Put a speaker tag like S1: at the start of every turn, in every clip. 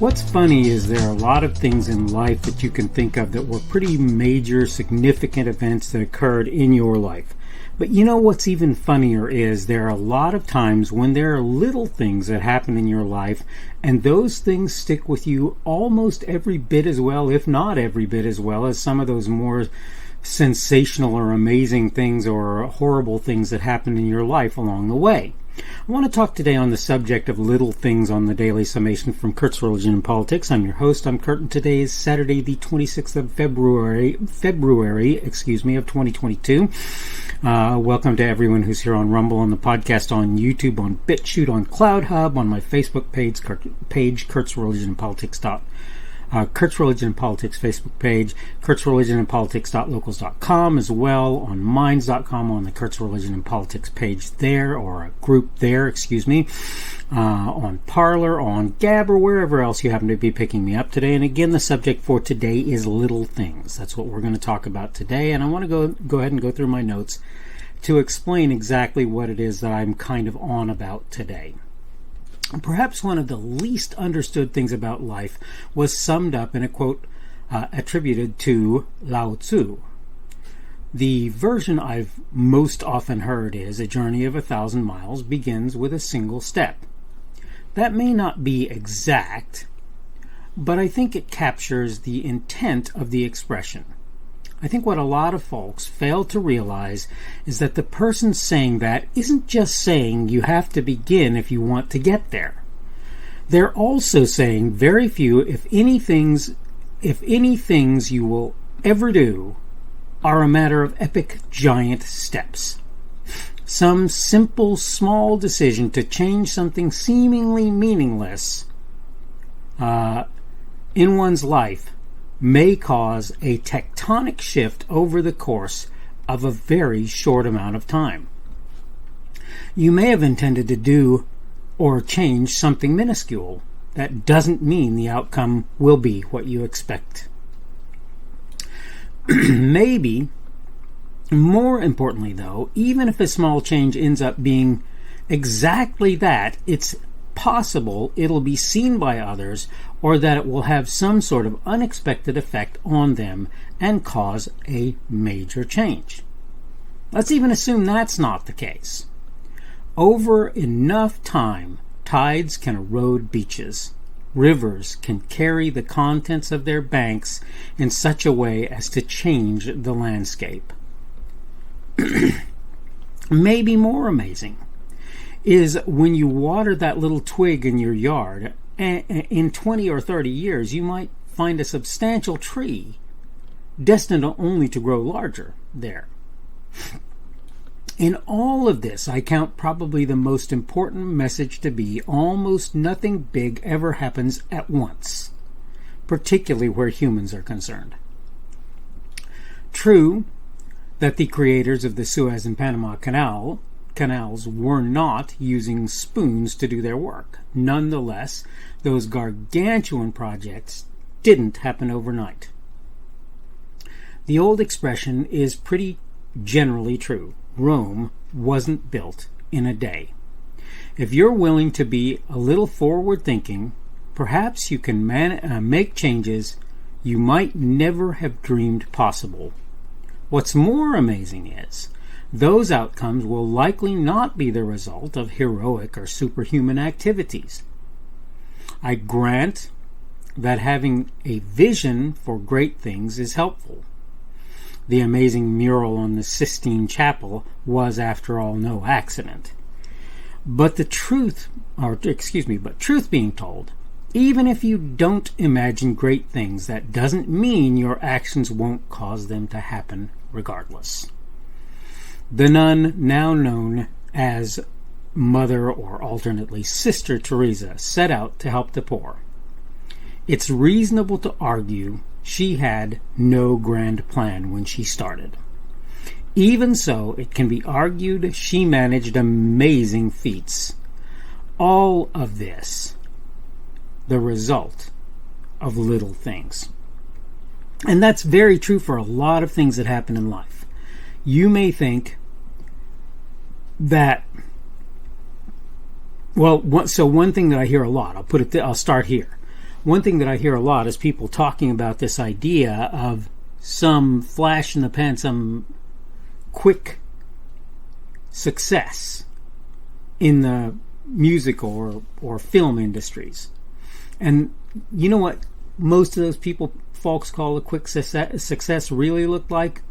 S1: What's funny is there are a lot of things in life that you can think of that were pretty major, significant events that occurred in your life. But you know what's even funnier is there are a lot of times when there are little things that happen in your life, and those things stick with you almost every bit as well, if not every bit as well, as some of those more sensational or amazing things or horrible things that happen in your life along the way. I want to talk today on the subject of little things on the Daily Summation from Kurt's Religion and Politics. I'm your host. I'm Kurt, and today is Saturday, the 26th of February, of 2022. Welcome to everyone who's here on Rumble, on the podcast, on YouTube, on BitChute, on CloudHub, on my Facebook page, Kurt's Religion and Politics. Kurt's Religion and Politics Facebook page, Kurt's Religion and Politics.locals.com, as well on minds.com, on the Kurt's Religion and Politics page there, or a group there, on Parler, on Gab, or wherever else you happen to be picking me up today. And again, the subject for today is little things. That's what we're going to talk about today, and I want to go ahead and go through my notes to explain exactly what it is that I'm kind of on about today. Perhaps one of the least understood things about life was summed up in a quote attributed to Lao Tzu. The version I've most often heard is, "A journey of 1,000 miles begins with a single step." That may not be exact, but I think it captures the intent of the expression. I think what a lot of folks fail to realize is that the person saying that isn't just saying you have to begin if you want to get there. They're also saying very few, if any things you will ever do are a matter of epic giant steps. Some simple small decision to change something seemingly meaningless in one's life may cause a tectonic shift over the course of a very short amount of time. You may have intended to do or change something minuscule. That doesn't mean the outcome will be what you expect. Maybe, more importantly though, even if a small change ends up being exactly that, it's possible it'll be seen by others, or that it will have some sort of unexpected effect on them and cause a major change. Let's even assume that's not the case. Over enough time, tides can erode beaches. Rivers can carry the contents of their banks in such a way as to change the landscape. Maybe more amazing is when you water that little twig in your yard, and in 20 or 30 years you might find a substantial tree destined only to grow larger there. In all of this, I count probably the most important message to be almost nothing big ever happens at once, particularly where humans are concerned. True that the creators of the Suez and Panama canals were not using spoons to do their work. Nonetheless, those gargantuan projects didn't happen overnight. The old expression is pretty generally true. Rome wasn't built in a day. If you're willing to be a little forward-thinking, perhaps you can make changes you might never have dreamed possible. What's more amazing is those outcomes will likely not be the result of heroic or superhuman activities. I grant that having a vision for great things is helpful. The amazing mural on the Sistine Chapel was, after all, no accident. But truth being told, even if you don't imagine great things, that doesn't mean your actions won't cause them to happen regardless. The nun, now known as Mother or alternately Sister Teresa, set out to help the poor. It's reasonable to argue she had no grand plan when she started. Even so, it can be argued she managed amazing feats. All of this, the result of little things. And that's very true for a lot of things that happen in life. You may think that, well, so one thing that I hear a lot, I'll start here. one thing that I hear a lot is people talking about this idea of some flash in the pan, some quick success in the musical or film industries. And you know what most of those folks call a quick success really looked like?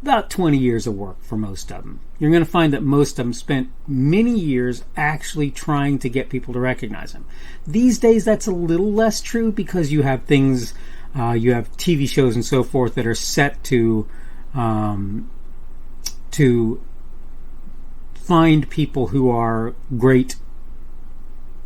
S1: About 20 years of work for most of them. You're going to find that most of them spent many years actually trying to get people to recognize them. These days that's a little less true because you have things, you have TV shows and so forth that are set to find people who are great,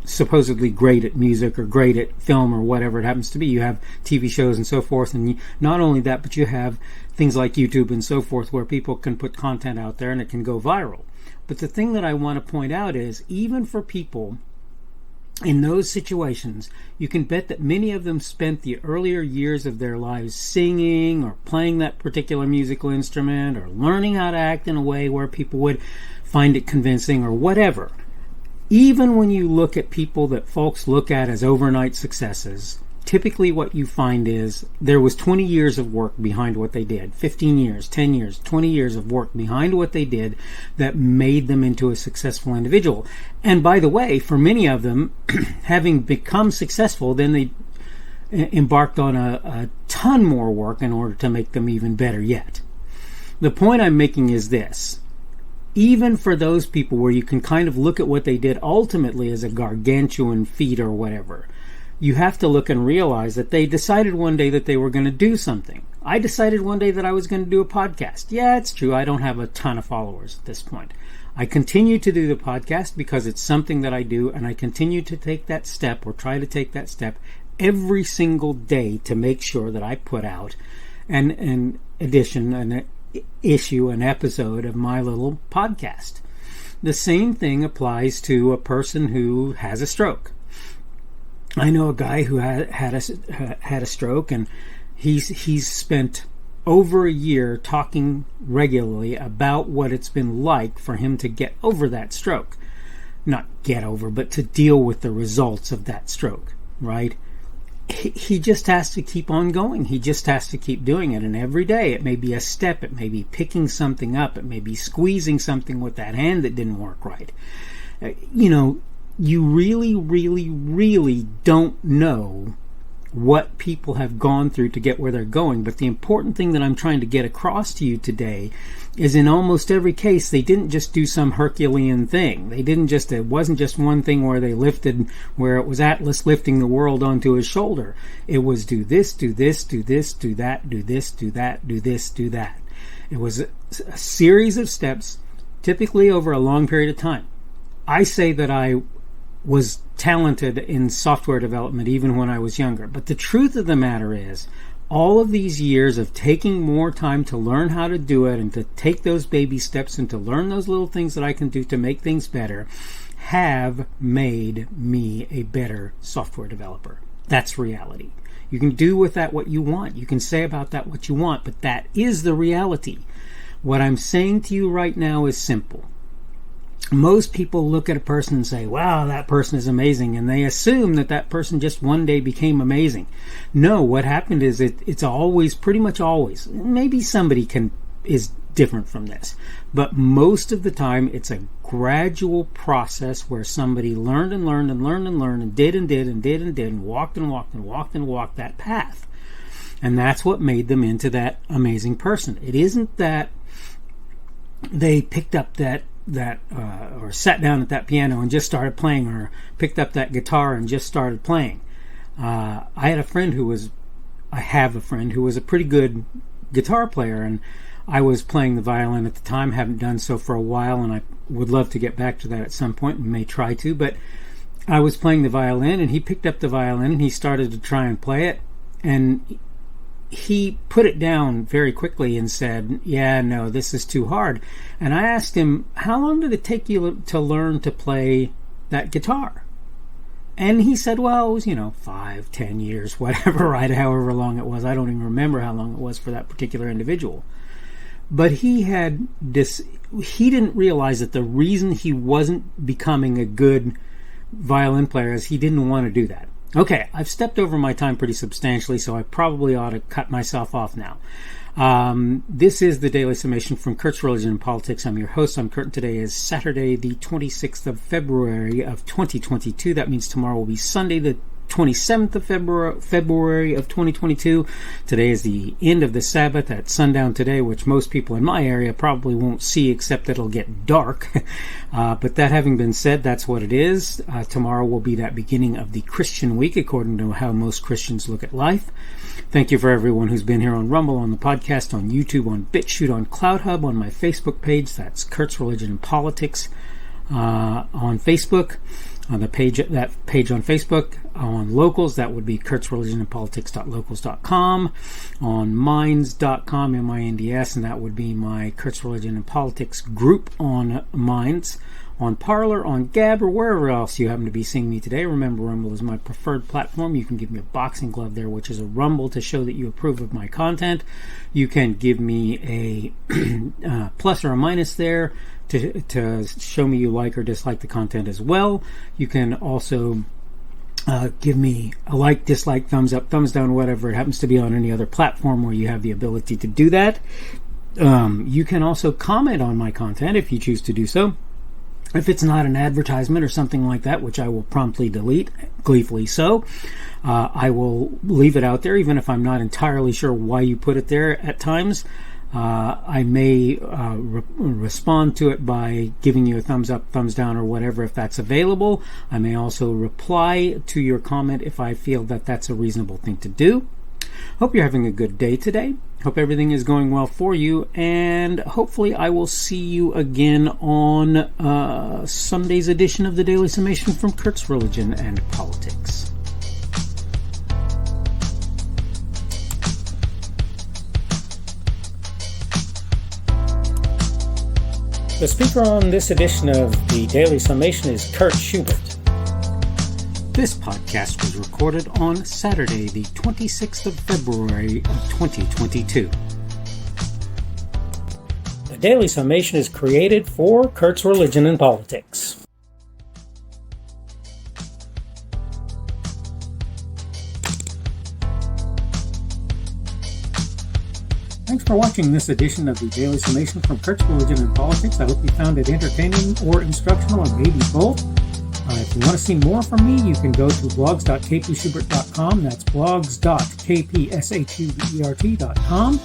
S1: supposedly great at music or great at film or whatever it happens to be. You have TV shows and so forth, and not only that, but you have things like YouTube and so forth where people can put content out there and it can go viral. But the thing that I want to point out is, even for people in those situations, you can bet that many of them spent the earlier years of their lives singing or playing that particular musical instrument or learning how to act in a way where people would find it convincing or whatever. Even when you look at people that folks look at as overnight successes, typically what you find is there was 20 years of work behind what they did, 15 years, 10 years, 20 years of work behind what they did that made them into a successful individual. And by the way, for many of them, having become successful, then they embarked on a ton more work in order to make them even better yet. The point I'm making is this. Even for those people where you can kind of look at what they did ultimately as a gargantuan feat or whatever, you have to look and realize that they decided one day that they were going to do something. I decided one day that I was going to do a podcast. Yeah, it's true. I don't have a ton of followers at this point. I continue to do the podcast because it's something that I do, and I continue to take that step or try to take that step every single day to make sure that I put out an edition, an issue, an episode of my little podcast. The same thing applies to a person who has a stroke. I know a guy who had a stroke, and he's spent over a year talking regularly about what it's been like for him to get over that stroke. Not get over, but to deal with the results of that stroke, right? He just has to keep on going. He just has to keep doing it. And every day it may be a step. It may be picking something up. It may be squeezing something with that hand that didn't work right. You really, really, really don't know what people have gone through to get where they're going. But the important thing that I'm trying to get across to you today is, in almost every case, they didn't just do some Herculean thing. It wasn't just one thing where they lifted, where it was Atlas lifting the world onto his shoulder. It was do this, do this, do this, do that, do this, do that, do this, do that. It was a series of steps, typically over a long period of time. I say that I was talented in software development even when I was younger. But the truth of the matter is, all of these years of taking more time to learn how to do it and to take those baby steps and to learn those little things that I can do to make things better have made me a better software developer. That's reality. You can do with that what you want. You can say about that what you want, but that is the reality. What I'm saying to you right now is simple. Most people look at a person and say, wow, that person is amazing, and they assume that that person just one day became amazing. No, what happened is it's always, pretty much always, maybe somebody is different from this, but most of the time it's a gradual process where somebody learned and learned and learned and learned and did and did and did and did and walked and walked and walked and walked that path. And that's what made them into that amazing person. It isn't that they picked up or sat down at that piano and just started playing, or picked up that guitar and just started playing. I have a friend who was a pretty good guitar player, and I was playing the violin at the time. Haven't done so for a while, and I would love to get back to that at some point and may try to, but I was playing the violin, and he picked up the violin and he started to try and play it, and he put it down very quickly and said, yeah, no, this is too hard. And I asked him, how long did it take you to learn to play that guitar? And he said, well, it was, 5-10 years, whatever, right? However long it was. I don't even remember how long it was for that particular individual. But he didn't realize that the reason he wasn't becoming a good violin player is he didn't want to do that. Okay, I've stepped over my time pretty substantially, so I probably ought to cut myself off now. This is the Daily Summation from Kurt's Religion and Politics. I'm your host. I'm Kurt, and today is Saturday, the 26th of February of 2022. That means tomorrow will be Sunday, the 27th of February of 2022. Today is the end of the Sabbath at sundown today, which most people in my area probably won't see, except it'll get dark. But that having been said, that's what it is. Tomorrow will be that beginning of the Christian week, according to how most Christians look at life. Thank you for everyone who's been here on Rumble, on the podcast, on YouTube, on BitChute, on CloudHub, on my Facebook page. That's Kurt's Religion and Politics on Facebook. On that page on Facebook, on Locals, that would be kurtzreligionandpolitics.locals.com, on Minds.com, MINDS, and that would be my Kurt's Religion and Politics group on Minds, on Parler, on Gab, or wherever else you happen to be seeing me today. Remember, Rumble is my preferred platform. You can give me a boxing glove there, which is a rumble to show that you approve of my content. You can give me a plus or a minus there to show me you like or dislike the content as well. You can also give me a like, dislike, thumbs up, thumbs down, whatever it happens to be on any other platform where you have the ability to do that. You can also comment on my content if you choose to do so. If it's not an advertisement or something like that, which I will promptly delete, gleefully so, I will leave it out there, even if I'm not entirely sure why you put it there at times. I may respond to it by giving you a thumbs up, thumbs down, or whatever if that's available. I may also reply to your comment if I feel that that's a reasonable thing to do. Hope you're having a good day today. Hope everything is going well for you, and hopefully I will see you again on Sunday's edition of the Daily Summation from Kurt's Religion and Politics. The speaker on this edition of the Daily Summation is Kurt Schubert. This podcast was recorded on Saturday, the 26th of February of 2022. The Daily Summation is created for Kurt's Religion and Politics. Thanks for watching this edition of the Daily Summation from Kurt's Religion and Politics. I hope you found it entertaining or instructional, or maybe both. If you want to see more from me, you can go to blogs.kpschubert.com. That's blogs.kpschubert.com.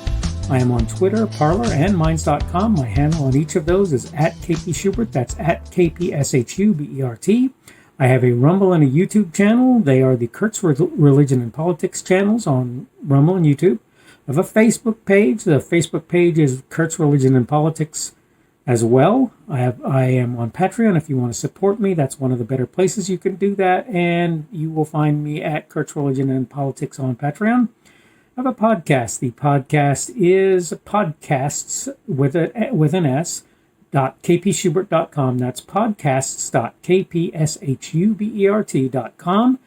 S1: I am on Twitter, Parler, and Minds.com. My handle on each of those is @kpschubert. That's @kpschubert. I have a Rumble and a YouTube channel. They are the Kurt's Religion and Politics channels on Rumble and YouTube. I have a Facebook page. The Facebook page is Kurt's Religion and Politics as well. I am on Patreon. If you want to support me, that's one of the better places you can do that, and you will find me at Kurt's Religion and Politics on Patreon. I have a podcast. The podcast is podcasts with an S .kpschubert.com. That's podcasts.kpschubert.com.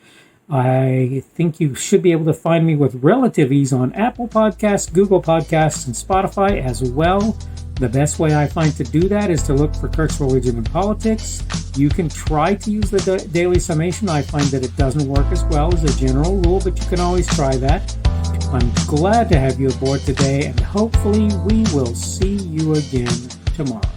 S1: I think you should be able to find me with relative ease on Apple Podcasts, Google Podcasts, and Spotify as well. The best way I find to do that is to look for Kurt's Religion and Politics. You can try to use the Daily Summation. I find that it doesn't work as well as a general rule, but you can always try that. I'm glad to have you aboard today, and hopefully we will see you again tomorrow.